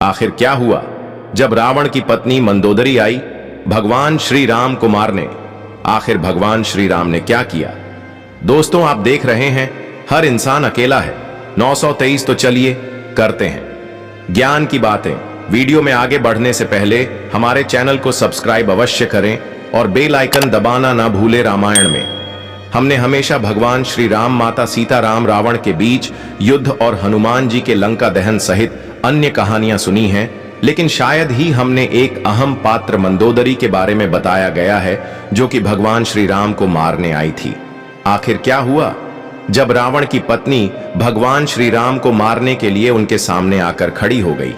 आखिर क्या हुआ? जब रावण की पत्नी मंदोदरी आई भगवान श्री राम को मारने, आखिर भगवान श्री राम ने क्या किया? दोस्तों, आप देख रहे हैं हर इंसान अकेला है 923। तो चलिए करते हैं ज्ञान की बातें। वीडियो में आगे बढ़ने से पहले हमारे चैनल को सब्सक्राइब अवश्य करें और बेल आइकन दबाना ना भूलें। रामायण में हमने हमेशा भगवान श्री राम, माता सीता, राम रावण के बीच युद्ध और हनुमान जी के लंका दहन सहित अन्य कहानियां सुनी हैं, लेकिन शायद ही हमने एक अहम पात्र मंदोदरी के बारे में बताया गया है जो कि भगवान श्री राम को मारने आई थी। आखिर क्या हुआ जब रावण की पत्नी भगवान श्री राम को मारने के लिए उनके सामने आकर खड़ी हो गई?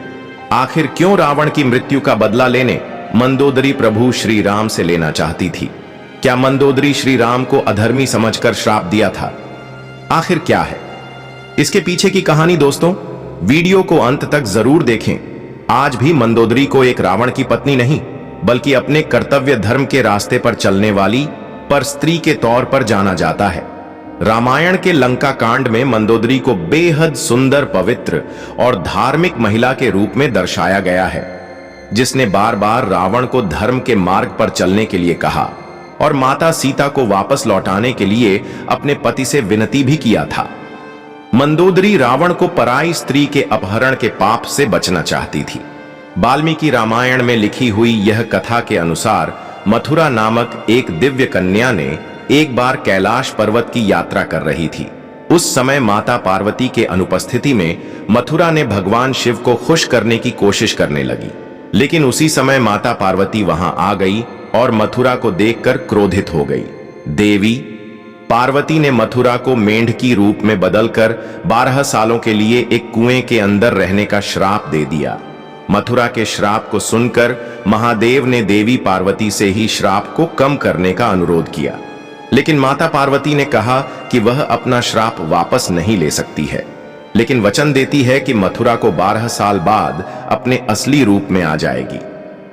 आखिर क्यों रावण की मृत्यु का बदला लेने मंदोदरी प्रभु श्री राम से लेना चाहती थी? क्या मंदोदरी श्री राम को अधर्मी समझकर श्राप दिया था? आखिर क्या है इसके पीछे की कहानी? दोस्तों, वीडियो को अंत तक जरूर देखें। आज भी मंदोदरी को एक रावण की पत्नी नहीं बल्कि अपने कर्तव्य धर्म के रास्ते पर चलने वाली पर स्त्री के तौर पर जाना जाता है। रामायण के लंका कांड में मंदोदरी को बेहद सुंदर, पवित्र और धार्मिक महिला के रूप में दर्शाया गया है, जिसने बार बार रावण को धर्म के मार्ग पर चलने के लिए कहा और माता सीता को वापस लौटाने के लिए अपने पति से विनती भी किया था। मंदोदरी रावण को पराई स्त्री के अपहरण के पाप से बचना चाहती थी। वाल्मीकि रामायण में लिखी हुई यह कथा के अनुसार मथुरा नामक एक दिव्य कन्या ने एक बार कैलाश पर्वत की यात्रा कर रही थी। उस समय माता पार्वती के अनुपस्थिति में मथुरा ने भगवान शिव को खुश करने की कोशिश करने लगी, लेकिन उसी समय माता पार्वती वहां आ गई और मथुरा को देखकर क्रोधित हो गई। देवी पार्वती ने मथुरा को मेंढकी रूप में बदलकर 12 सालों के लिए एक कुएं के अंदर रहने का श्राप दे दिया। मथुरा के श्राप को सुनकर महादेव ने देवी पार्वती से ही श्राप को कम करने का अनुरोध किया, लेकिन माता पार्वती ने कहा कि वह अपना श्राप वापस नहीं ले सकती है, लेकिन वचन देती है कि मथुरा को 12 साल बाद अपने असली रूप में आ जाएगी।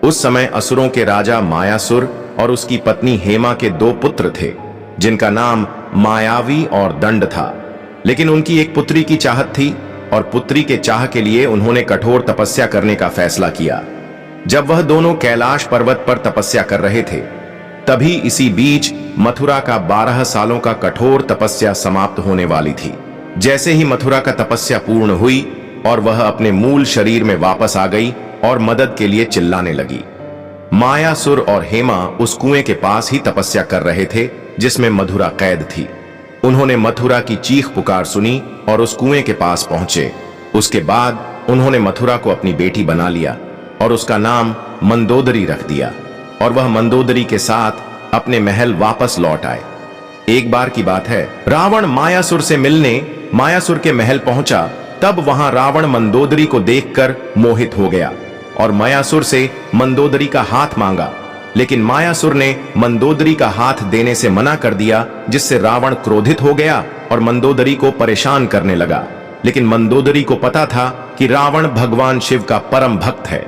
उस समय असुरों के राजा मायासुर और उसकी पत्नी हेमा के 2 पुत्र थे, जिनका नाम मायावी और दंड था, लेकिन उनकी एक पुत्री की चाहत थी और पुत्री के चाह के लिए उन्होंने कठोर तपस्या करने का फैसला किया। जब वह दोनों कैलाश पर्वत पर तपस्या कर रहे थे, तभी इसी बीच मथुरा का 12 सालों का कठोर तपस्या समाप्त होने वाली थी। जैसे ही मथुरा का तपस्या पूर्ण हुई और वह अपने मूल शरीर में वापस आ गई और मदद के लिए चिल्लाने लगी। मायासुर और हेमा उस कुएं के पास ही तपस्या कर रहे थे जिसमें मथुरा कैद थी। उन्होंने मथुरा की चीख पुकार सुनी और उस कुएं के पास पहुंचे। उसके बाद उन्होंने मथुरा को अपनी बेटी बना लिया और उसका नाम मंदोदरी रख दिया और वह मंदोदरी के साथ अपने महल वापस लौट आए। एक बार की बात है, रावण मायासुर से मिलने मायासुर के महल पहुंचा। तब वहां रावण मंदोदरी को देखकर मोहित हो गया और मायासुर से मंदोदरी का हाथ मांगा, लेकिन मायासुर ने मंदोदरी का हाथ देने से मना कर दिया, जिससे रावण क्रोधित हो गया और मंदोदरी को परेशान करने लगा। लेकिन मंदोदरी को पता था कि रावण भगवान शिव का परम भक्त है।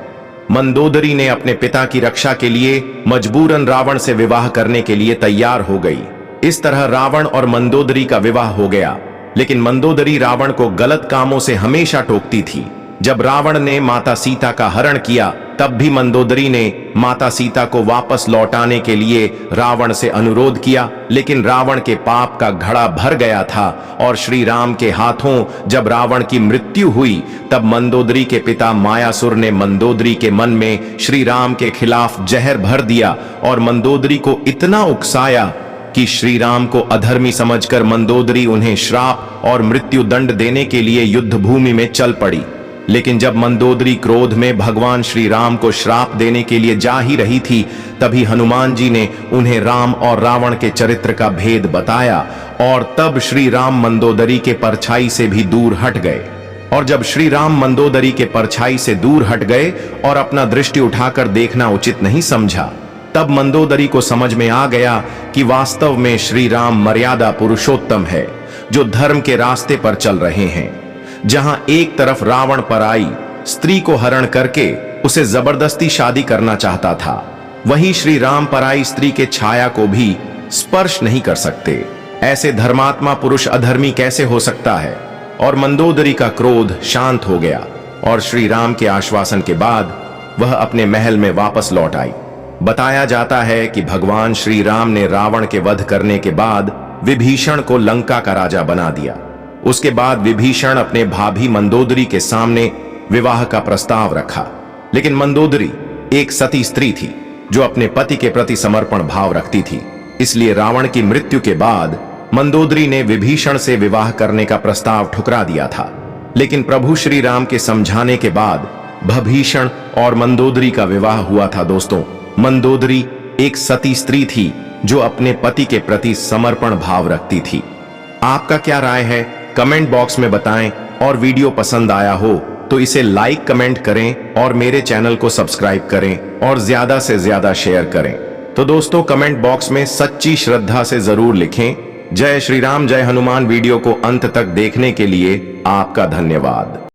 मंदोदरी ने अपने पिता की रक्षा के लिए मजबूरन रावण से विवाह करने के लिए तैयार हो गई। इस तरह रावण और मंदोदरी का विवाह हो गया, लेकिन मंदोदरी रावण को गलत कामों से हमेशा टोकती थी। जब रावण ने माता सीता का हरण किया, तब भी मंदोदरी ने माता सीता को वापस लौटाने के लिए रावण से अनुरोध किया, लेकिन रावण के पाप का घड़ा भर गया था और श्री राम के हाथों जब रावण की मृत्यु हुई, तब मंदोदरी के पिता मायासुर ने मंदोदरी के मन में श्री राम के खिलाफ जहर भर दिया और मंदोदरी को इतना उकसाया कि श्री राम को अधर्मी समझकर मंदोदरी उन्हें श्राप और मृत्यु दंड देने के लिए युद्ध भूमि में चल पड़ी। लेकिन जब मंदोदरी क्रोध में भगवान श्री राम को श्राप देने के लिए जा ही रही थी, तभी हनुमान जी ने उन्हें राम और रावण के चरित्र का भेद बताया और तब श्री राम मंदोदरी के परछाई से भी दूर हट गए। और जब श्री राम मंदोदरी के परछाई से दूर हट गए और अपना दृष्टि उठाकर देखना उचित नहीं समझा, तब मंदोदरी को समझ में आ गया कि वास्तव में श्री राम मर्यादा पुरुषोत्तम है, जो धर्म के रास्ते पर चल रहे हैं। जहां एक तरफ रावण पराई स्त्री को हरण करके उसे जबरदस्ती शादी करना चाहता था, वहीं श्री राम पराई स्त्री के छाया को भी स्पर्श नहीं कर सकते। ऐसे धर्मात्मा पुरुष अधर्मी कैसे हो सकता है? और मंदोदरी का क्रोध शांत हो गया और श्री राम के आश्वासन के बाद वह अपने महल में वापस लौट आई। बताया जाता है कि भगवान श्री राम ने रावण के वध करने के बाद विभीषण को लंका का राजा बना दिया। उसके बाद विभीषण अपने भाभी मंदोदरी के सामने विवाह का प्रस्ताव रखा, लेकिन मंदोदरी एक सती स्त्री थी जो अपने पति के प्रति समर्पण भाव रखती थी। इसलिए रावण की मृत्यु के बाद मंदोदरी ने विभीषण से विवाह करने का प्रस्ताव ठुकरा दिया था। लेकिन प्रभु श्री राम के समझाने के बाद विभीषण और मंदोदरी का विवाह हुआ था। दोस्तों, मंदोदरी एक सती स्त्री थी जो अपने पति के प्रति समर्पण भाव रखती थी। आपका क्या राय है कमेंट बॉक्स में बताएं, और वीडियो पसंद आया हो तो इसे लाइक कमेंट करें और मेरे चैनल को सब्सक्राइब करें और ज्यादा से ज्यादा शेयर करें। तो दोस्तों, कमेंट बॉक्स में सच्ची श्रद्धा से जरूर लिखें जय श्री राम, जय हनुमान। वीडियो को अंत तक देखने के लिए आपका धन्यवाद।